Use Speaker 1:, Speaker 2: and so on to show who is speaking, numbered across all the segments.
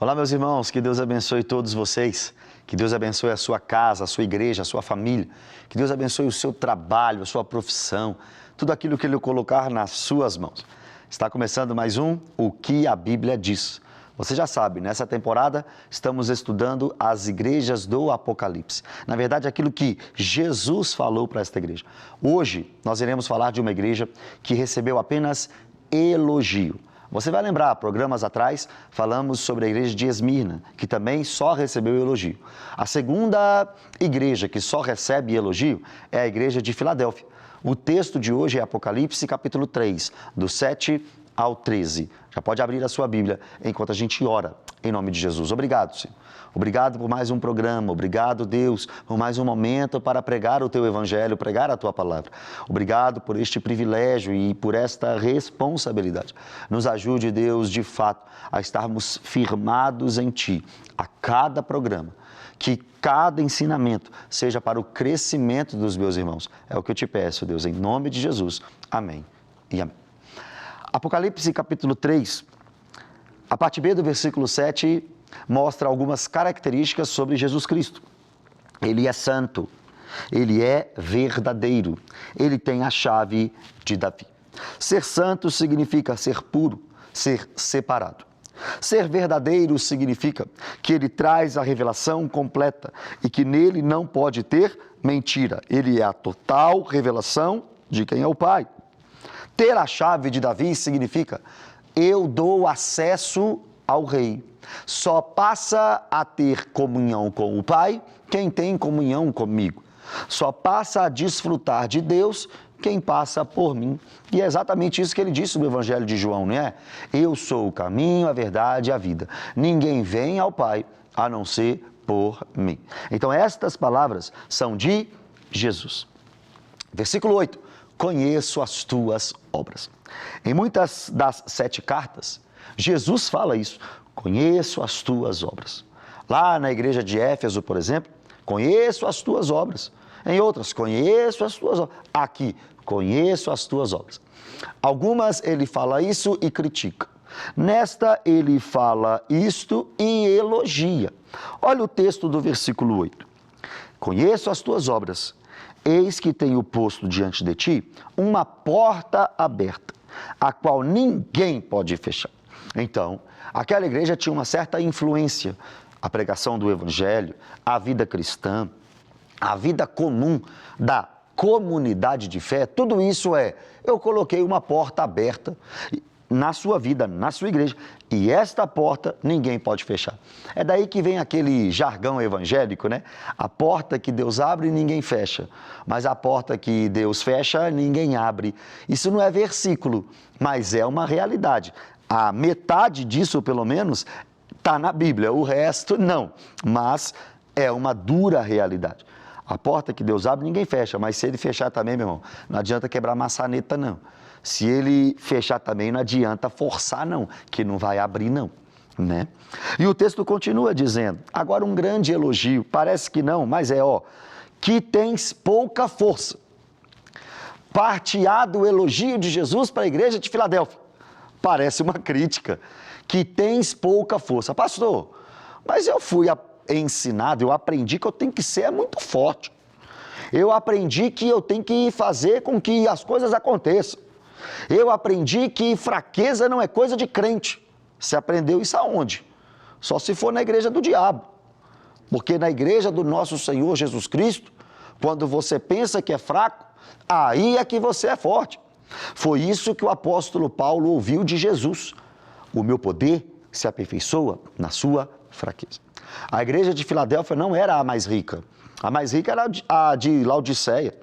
Speaker 1: Olá, meus irmãos, que Deus abençoe todos vocês, que Deus abençoe a sua casa, a sua igreja, a sua família, que Deus abençoe o seu trabalho, a sua profissão, tudo aquilo que Ele colocar nas suas mãos. Está começando mais um O que a Bíblia diz. Você já sabe, nessa temporada estamos estudando as igrejas do Apocalipse. Na verdade, aquilo que Jesus falou para esta igreja. Hoje, nós iremos falar de uma igreja que recebeu apenas elogio. Você vai lembrar, programas atrás, falamos sobre a igreja de Esmirna, que também só recebeu elogio. A segunda igreja que só recebe elogio é a igreja de Filadélfia. O texto de hoje é Apocalipse, capítulo 3, do 7 ao 13. Já pode abrir a sua Bíblia enquanto a gente ora, em nome de Jesus. Obrigado, Senhor. Obrigado por mais um programa. Obrigado, Deus, por mais um momento para pregar o Teu Evangelho, pregar a Tua Palavra. Obrigado por este privilégio e por esta responsabilidade. Nos ajude, Deus, de fato, a estarmos firmados em Ti, a cada programa. Que cada ensinamento seja para o crescimento dos meus irmãos. É o que eu te peço, Deus, em nome de Jesus. Amém e amém. Apocalipse capítulo 3, a parte B do versículo 7, mostra algumas características sobre Jesus Cristo. Ele é santo, ele é verdadeiro, ele tem a chave de Davi. Ser santo significa ser puro, ser separado. Ser verdadeiro significa que ele traz a revelação completa e que nele não pode ter mentira. Ele é a total revelação de quem é o Pai. Ter a chave de Davi significa, eu dou acesso ao rei. Só passa a ter comunhão com o Pai quem tem comunhão comigo. Só passa a desfrutar de Deus quem passa por mim. E é exatamente isso que ele disse no Evangelho de João, não é? Eu sou o caminho, a verdade e a vida. Ninguém vem ao Pai a não ser por mim. Então estas palavras são de Jesus. Versículo 8. Conheço as tuas obras. Em muitas das 7 cartas, Jesus fala isso. Conheço as tuas obras. Lá na igreja de Éfeso, por exemplo, conheço as tuas obras. Em outras, conheço as tuas obras. Aqui, conheço as tuas obras. Algumas ele fala isso e critica. Nesta, ele fala isto e elogia. Olha o texto do versículo 8. Conheço as tuas obras. Eis que tenho posto diante de ti uma porta aberta, a qual ninguém pode fechar. Então, aquela igreja tinha uma certa influência. A pregação do Evangelho, a vida cristã, a vida comum da comunidade de fé, tudo isso eu coloquei uma porta aberta na sua vida, na sua igreja, e esta porta ninguém pode fechar. É daí que vem aquele jargão evangélico, né? A porta que Deus abre, ninguém fecha, mas a porta que Deus fecha, ninguém abre. Isso não é versículo, mas é uma realidade. A metade disso, pelo menos, está na Bíblia, o resto não, mas é uma dura realidade. A porta que Deus abre, ninguém fecha, mas se ele fechar também, meu irmão, não adianta quebrar maçaneta, não. Se ele fechar também, não adianta forçar, não, que não vai abrir, não, né? E o texto continua dizendo, agora um grande elogio, parece que não, mas que tens pouca força. Parte-á do elogio de Jesus para a igreja de Filadélfia. Parece uma crítica, que tens pouca força. Pastor, mas eu fui ensinado, eu aprendi que eu tenho que ser muito forte. Eu aprendi que eu tenho que fazer com que as coisas aconteçam. Eu aprendi que fraqueza não é coisa de crente. Você aprendeu isso aonde? Só se for na igreja do diabo. Porque na igreja do nosso Senhor Jesus Cristo, quando você pensa que é fraco, aí é que você é forte. Foi isso que o apóstolo Paulo ouviu de Jesus. O meu poder se aperfeiçoa na sua fraqueza. A igreja de Filadélfia não era a mais rica. A mais rica era a de Laodiceia.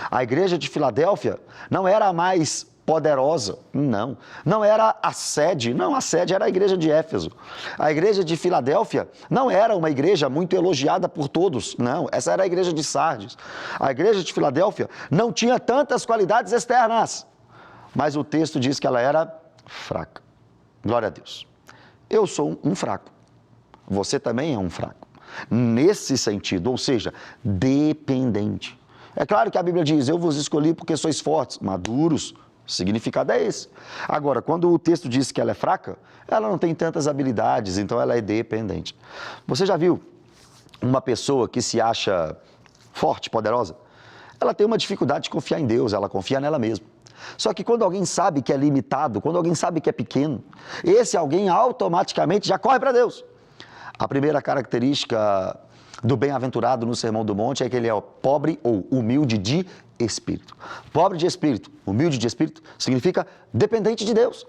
Speaker 1: A igreja de Filadélfia não era a mais poderosa, não era a sede, a sede era a igreja de Éfeso. A igreja de Filadélfia não era uma igreja muito elogiada por todos, essa era a igreja de Sardes. A igreja de Filadélfia não tinha tantas qualidades externas, mas o texto diz que ela era fraca. Glória a Deus. Eu sou um fraco, você também é um fraco, nesse sentido, ou seja, dependente. É claro que a Bíblia diz, eu vos escolhi porque sois fortes, maduros, O significado é esse. Agora, quando o texto diz que ela é fraca, ela não tem tantas habilidades, então ela é dependente. Você já viu uma pessoa que se acha forte, poderosa? Ela tem uma dificuldade de confiar em Deus, ela confia nela mesma. Só que quando alguém sabe que é limitado, quando alguém sabe que é pequeno, esse alguém automaticamente já corre para Deus. A primeira característica do bem-aventurado no Sermão do Monte é que ele é pobre ou humilde de espírito. Pobre de espírito, humilde de espírito, significa dependente de Deus.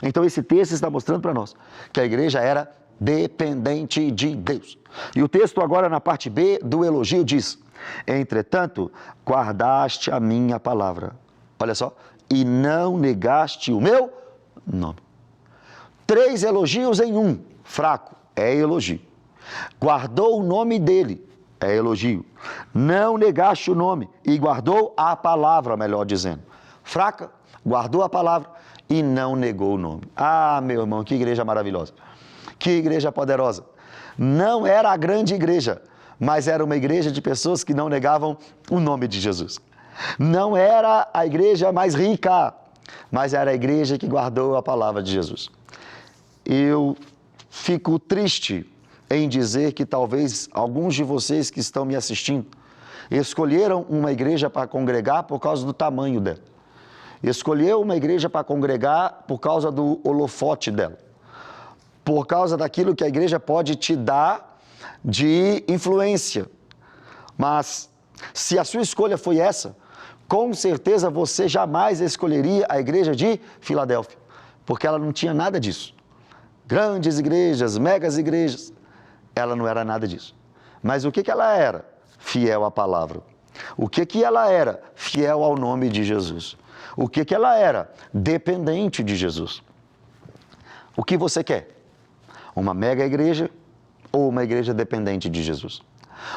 Speaker 1: Então esse texto está mostrando para nós que a igreja era dependente de Deus. E o texto agora na parte B do elogio diz: entretanto, guardaste a minha palavra. Olha só, e não negaste o meu nome. 3 elogios em um. Fraco é elogio. Guardou o nome dele, é elogio. Não negaste o nome e guardou a palavra, melhor dizendo. Fraca, guardou a palavra e não negou o nome. Ah, meu irmão, que igreja maravilhosa. Que igreja poderosa. Não era a grande igreja, mas era uma igreja de pessoas que não negavam o nome de Jesus. Não era a igreja mais rica, mas era a igreja que guardou a palavra de Jesus. Eu fico triste em dizer que talvez alguns de vocês que estão me assistindo escolheram uma igreja para congregar por causa do tamanho dela. Escolheu uma igreja para congregar por causa do holofote dela. Por causa daquilo que a igreja pode te dar de influência. Mas se a sua escolha foi essa, com certeza você jamais escolheria a igreja de Filadélfia, porque ela não tinha nada disso. Grandes igrejas, megas igrejas, ela não era nada disso. Mas o que ela era? Fiel à palavra. O que ela era? Fiel ao nome de Jesus. O que ela era? Dependente de Jesus. O que você quer? Uma mega igreja ou uma igreja dependente de Jesus?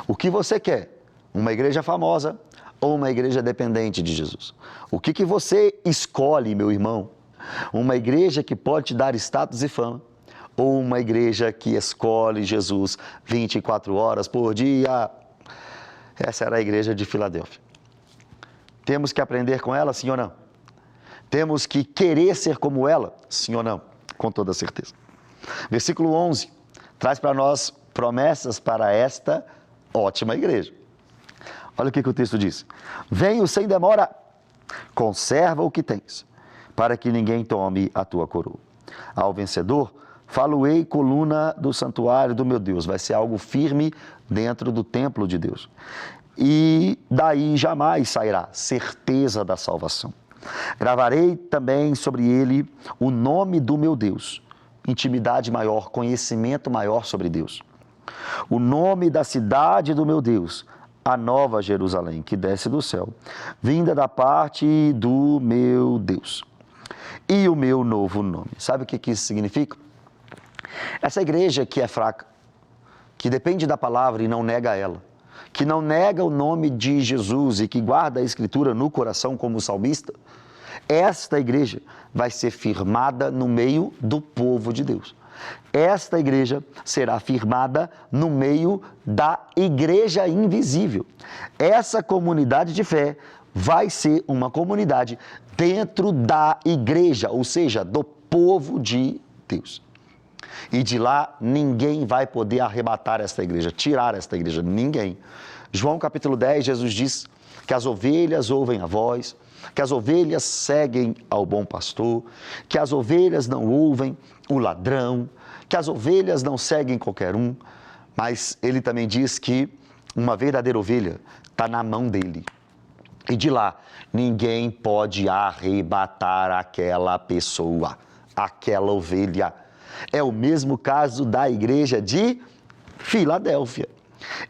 Speaker 1: O que você quer? Uma igreja famosa ou uma igreja dependente de Jesus? O que você escolhe, meu irmão? Uma igreja que pode te dar status e fama ou uma igreja que escolhe Jesus 24 horas por dia? Essa era a igreja de Filadélfia. Temos que aprender com ela, sim ou não? Temos que querer ser como ela, sim ou não? Com toda certeza. Versículo 11 traz para nós promessas para esta ótima igreja. Olha o que o texto diz. Venho sem demora, conserva o que tens, para que ninguém tome a tua coroa. Ao vencedor, falo-ei coluna do santuário do meu Deus. Vai ser algo firme dentro do templo de Deus. E daí jamais sairá certeza da salvação. Gravarei também sobre ele o nome do meu Deus. Intimidade maior, conhecimento maior sobre Deus. O nome da cidade do meu Deus, a nova Jerusalém, que desce do céu, vinda da parte do meu Deus. E o meu novo nome. Sabe o que isso significa? Essa igreja que é fraca, que depende da palavra e não nega ela, que não nega o nome de Jesus e que guarda a Escritura no coração como salmista, esta igreja vai ser firmada no meio do povo de Deus. Esta igreja será firmada no meio da igreja invisível. Essa comunidade de fé vai ser uma comunidade dentro da igreja, ou seja, do povo de Deus. E de lá ninguém vai poder arrebatar esta igreja, tirar esta igreja, ninguém. João capítulo 10, Jesus diz que as ovelhas ouvem a voz, que as ovelhas seguem ao bom pastor, que as ovelhas não ouvem o ladrão, que as ovelhas não seguem qualquer um, mas ele também diz que uma verdadeira ovelha está na mão dele. E de lá, ninguém pode arrebatar aquela pessoa, aquela ovelha. É o mesmo caso da igreja de Filadélfia.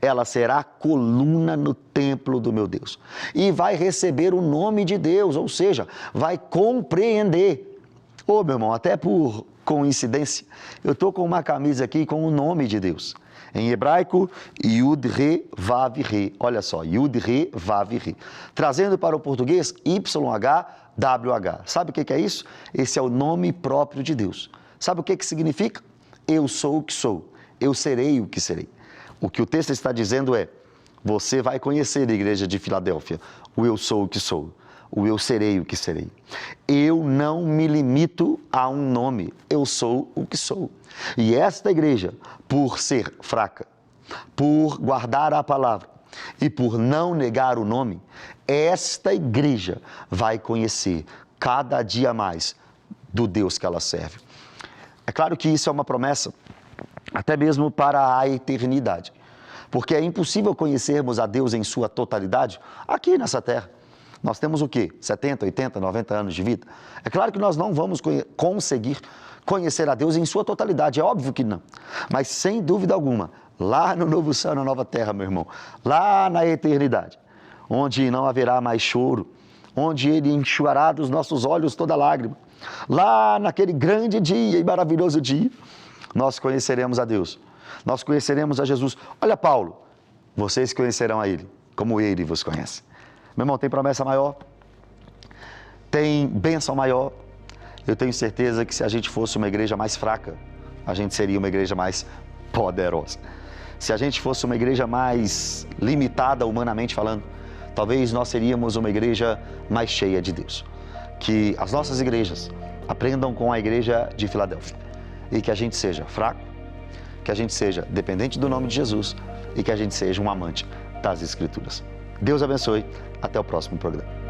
Speaker 1: Ela será coluna no templo do meu Deus. E vai receber o nome de Deus, ou seja, vai compreender. Ô, meu irmão, até por coincidência, eu estou com uma camisa aqui com o nome de Deus. Em hebraico, Yud-Re-Vav-Re. Olha só, Yud-Re-Vav-Re. Trazendo para o português, YHWH. Sabe o que é isso? Esse é o nome próprio de Deus. Sabe o que significa? Eu sou o que sou. Eu serei o que serei. O que o texto está dizendo é, você vai conhecer a igreja de Filadélfia, o eu sou o que sou. o eu serei o que serei. Eu não me limito a um nome, eu sou o que sou. E esta igreja, por ser fraca, por guardar a palavra e por não negar o nome, esta igreja vai conhecer cada dia mais do Deus que ela serve. É claro que isso é uma promessa, até mesmo para a eternidade, porque é impossível conhecermos a Deus em sua totalidade aqui nessa terra. Nós temos o quê? 70, 80, 90 anos de vida? É claro que nós não vamos conseguir conhecer a Deus em sua totalidade, é óbvio que não. Mas sem dúvida alguma, lá no novo céu, na nova terra, meu irmão, lá na eternidade, onde não haverá mais choro, onde Ele enxugará dos nossos olhos toda lágrima, lá naquele grande dia e maravilhoso dia, nós conheceremos a Deus, nós conheceremos a Jesus. Olha Paulo, vocês conhecerão a Ele, como Ele vos conhece. Meu irmão, tem promessa maior, tem bênção maior. Eu tenho certeza que se a gente fosse uma igreja mais fraca, a gente seria uma igreja mais poderosa. Se a gente fosse uma igreja mais limitada humanamente falando, talvez nós seríamos uma igreja mais cheia de Deus. Que as nossas igrejas aprendam com a igreja de Filadélfia e que a gente seja fraco, que a gente seja dependente do nome de Jesus e que a gente seja um amante das Escrituras. Deus abençoe. Até o próximo programa.